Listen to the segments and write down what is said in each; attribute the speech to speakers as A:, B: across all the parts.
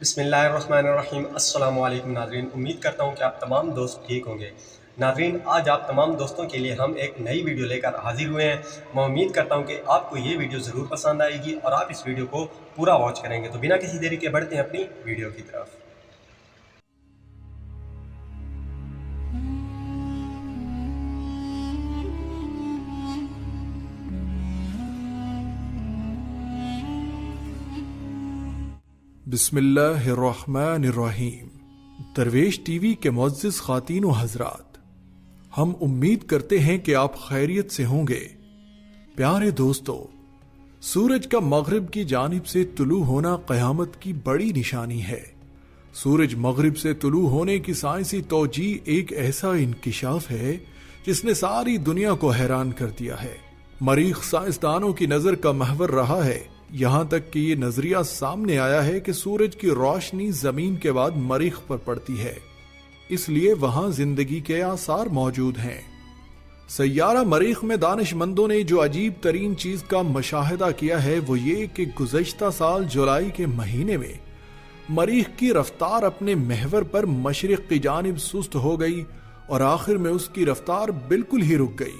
A: بسم اللہ الرحمن الرحیم۔ السلام علیکم ناظرین، امید کرتا ہوں کہ آپ تمام دوست ٹھیک ہوں گے۔ ناظرین، آج آپ تمام دوستوں کے لیے ہم ایک نئی ویڈیو لے کر حاضر ہوئے ہیں۔ میں امید کرتا ہوں کہ آپ کو یہ ویڈیو ضرور پسند آئے گی اور آپ اس ویڈیو کو پورا واچ کریں گے۔ تو بنا کسی دیری کے بڑھتے ہیں اپنی ویڈیو کی طرف۔
B: بسم اللہ الرحمن الرحیم۔ درویش ٹی وی کے معزز خواتین و حضرات، ہم امید کرتے ہیں کہ آپ خیریت سے ہوں گے۔ پیارے دوستو، سورج کا مغرب کی جانب سے طلوع ہونا قیامت کی بڑی نشانی ہے۔ سورج مغرب سے طلوع ہونے کی سائنسی توجیہ ایک ایسا انکشاف ہے جس نے ساری دنیا کو حیران کر دیا ہے۔ مریخ سائنسدانوں کی نظر کا محور رہا ہے، یہاں تک کہ یہ نظریہ سامنے آیا ہے کہ سورج کی روشنی زمین کے بعد مریخ پر پڑتی ہے، اس لیے وہاں زندگی کے آثار موجود ہیں۔ سیارہ مریخ میں دانش مندوں نے جو عجیب ترین چیز کا مشاہدہ کیا ہے وہ یہ کہ گزشتہ سال جولائی کے مہینے میں مریخ کی رفتار اپنے محور پر مشرق کی جانب سست ہو گئی اور آخر میں اس کی رفتار بالکل ہی رک گئی،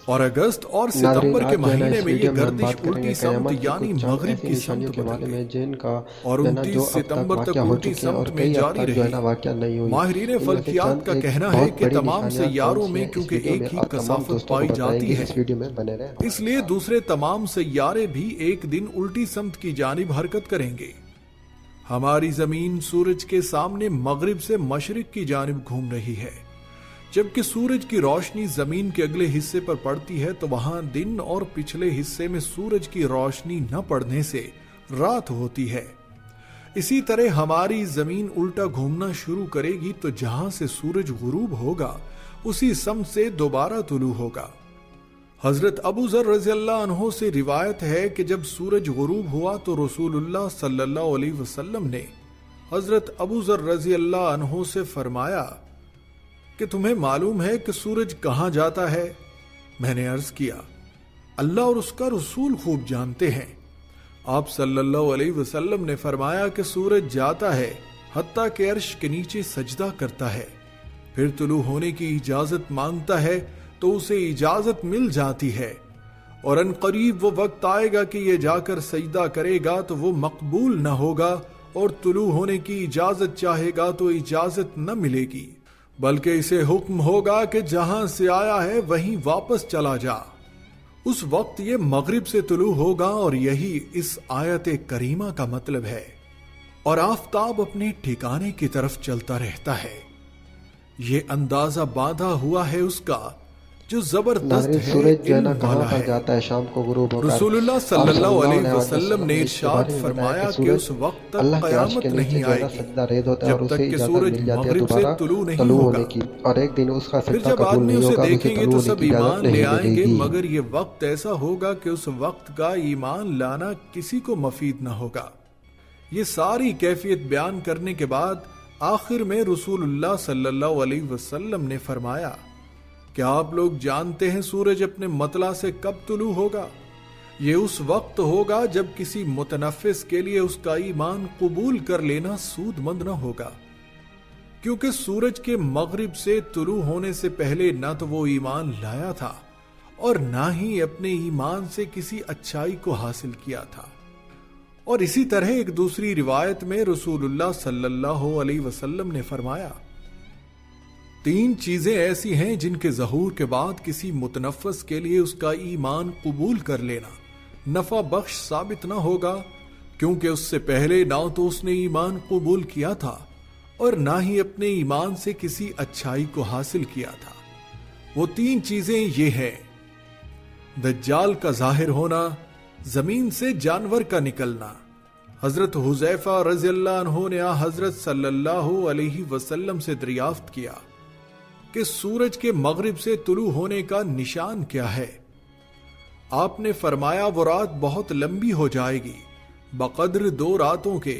B: اور اگست اور ستمبر کے مہینے میں یہ گردش الٹی سمت یعنی مغرب کی سمت بدل گئی اور 29 ستمبر تک الٹی سمت میں جاری رہی۔ ماہرین فلکیات کا کہنا ہے کہ تمام سیاروں میں کیونکہ ایک ہی کثافت پائی جاتی ہے، اس لیے دوسرے تمام سیارے بھی ایک دن الٹی سمت کی جانب حرکت کریں گے۔ ہماری زمین سورج کے سامنے مغرب سے مشرق کی جانب گھوم رہی ہے، جبکہ سورج کی روشنی زمین کے اگلے حصے پر پڑتی ہے تو وہاں دن اور پچھلے حصے میں سورج کی روشنی نہ پڑنے سے رات ہوتی ہے۔ اسی طرح ہماری زمین الٹا گھومنا شروع کرے گی تو جہاں سے سورج غروب ہوگا اسی سمت سے دوبارہ طلوع ہوگا۔ حضرت ابو ذر رضی اللہ عنہ سے روایت ہے کہ جب سورج غروب ہوا تو رسول اللہ صلی اللہ علیہ وسلم نے حضرت ابو ذر رضی اللہ عنہ سے فرمایا کہ تمہیں معلوم ہے کہ سورج کہاں جاتا ہے؟ میں نے عرض کیا، اللہ اور اس کا رسول خوب جانتے ہیں۔ آپ صلی اللہ علیہ وسلم نے فرمایا کہ سورج جاتا ہے حتیٰ کہ عرش کے نیچے سجدہ کرتا ہے، پھر طلوع ہونے کی اجازت مانگتا ہے تو اسے اجازت مل جاتی ہے، اور ان قریب وہ وقت آئے گا کہ یہ جا کر سجدہ کرے گا تو وہ مقبول نہ ہوگا، اور طلوع ہونے کی اجازت چاہے گا تو اجازت نہ ملے گی، بلکہ اسے حکم ہوگا کہ جہاں سے آیا ہے وہیں واپس چلا جا۔ اس وقت یہ مغرب سے طلوع ہوگا، اور یہی اس آیت کریمہ کا مطلب ہے، اور آفتاب اپنے ٹھکانے کی طرف چلتا رہتا ہے۔ یہ اندازہ باندھا ہوا ہے اس کا جو زبردست ہے،
C: سورج جو ہے نا
B: علم
C: کہاں
B: والا
C: پر
B: ہے۔
C: جاتا ہے شام کو غروب ہوتا ہے۔
B: رسول اللہ صلی اللہ علیہ وسلم نے ارشاد فرمایا کہ اس وقت تک قیامت نہیں آئے گی جب تک کہ سورج مغرب سے طلوع نہیں ہوگا،
C: اور ایک دن اس کا
B: پھر
C: سجدہ
B: جب
C: قبول
B: آدمی
C: نہیں
B: اسے
C: ہوگا،
B: دیکھیں گے تو سب ایمان لے آئیں گے،
C: گی۔
B: مگر یہ وقت ایسا ہوگا کہ اس وقت کا ایمان لانا کسی کو مفید نہ ہوگا۔ یہ ساری کیفیت بیان کرنے کے بعد آخر میں رسول اللہ صلی اللہ علیہ وسلم نے فرمایا، کیا آپ لوگ جانتے ہیں سورج اپنے مطلع سے کب طلوع ہوگا؟ یہ اس وقت ہوگا جب کسی متنفس کے لیے اس کا ایمان قبول کر لینا سود مند نہ ہوگا، کیونکہ سورج کے مغرب سے طلوع ہونے سے پہلے نہ تو وہ ایمان لایا تھا اور نہ ہی اپنے ایمان سے کسی اچھائی کو حاصل کیا تھا۔ اور اسی طرح ایک دوسری روایت میں رسول اللہ صلی اللہ علیہ وسلم نے فرمایا، 3 چیزیں ایسی ہیں جن کے ظہور کے بعد کسی متنفس کے لیے اس کا ایمان قبول کر لینا نفع بخش ثابت نہ ہوگا، کیونکہ اس سے پہلے نہ تو اس نے ایمان قبول کیا تھا اور نہ ہی اپنے ایمان سے کسی اچھائی کو حاصل کیا تھا۔ وہ 3 چیزیں یہ ہیں: دجال کا ظاہر ہونا، زمین سے جانور کا نکلنا۔ حضرت حذیفہ رضی اللہ عنہ نے حضرت صلی اللہ علیہ وسلم سے دریافت کیا کہ سورج کے مغرب سے طلوع ہونے کا نشان کیا ہے؟ آپ نے فرمایا، وہ رات بہت لمبی ہو جائے گی، بقدر 2 راتوں کے۔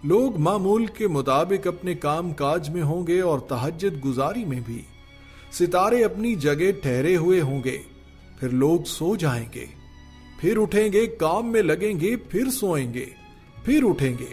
B: لوگ معمول کے مطابق اپنے کام کاج میں ہوں گے اور تہجد گزاری میں بھی، ستارے اپنی جگہ ٹھہرے ہوئے ہوں گے، پھر لوگ سو جائیں گے، پھر اٹھیں گے، کام میں لگیں گے، پھر سوئیں گے، پھر اٹھیں گے،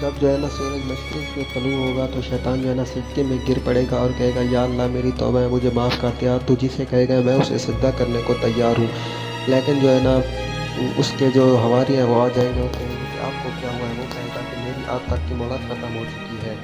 C: جب جو ہے نا سورج مشرق میں طلوع ہوگا تو شیطان جو ہے نا سجدے میں گر پڑے گا اور کہے گا یا اللہ میری توبہ ہے، مجھے معاف کر دیا، تو جسے کہے گا میں اسے سجدہ کرنے کو تیار ہوں۔ لیکن جو ہے نا اس کے جو حواری ہیں وہ آ جائیں گے اور کہیں گے کہ آپ کو کیا ہوا ہے؟ وہ کہے گا کہ میری آج تک کی مہلت ختم ہو چکی ہے۔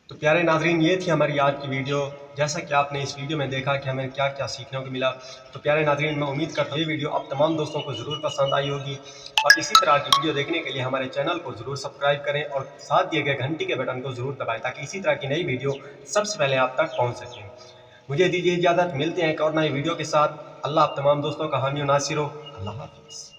A: تو پیارے ناظرین، یہ تھی ہماری آج کی ویڈیو۔ جیسا کہ آپ نے اس ویڈیو میں دیکھا کہ ہمیں کیا کیا سیکھنے کو ملا، تو پیارے ناظرین میں امید کرتا ہوں یہ ویڈیو اب تمام دوستوں کو ضرور پسند آئی ہوگی، اور اسی طرح کی ویڈیو دیکھنے کے لیے ہمارے چینل کو ضرور سبسکرائب کریں اور ساتھ دیے گئے گھنٹی کے بٹن کو ضرور دبائیں تاکہ اسی طرح کی نئی ویڈیو سب سے پہلے آپ تک پہنچ سکیں۔ مجھے دیجیے اجازت، ملتے ہیں ایک اور نئی ویڈیو کے ساتھ۔ اللہ آپ تمام دوستوں کا حامی و ناصر ہو۔ اللہ حافظ۔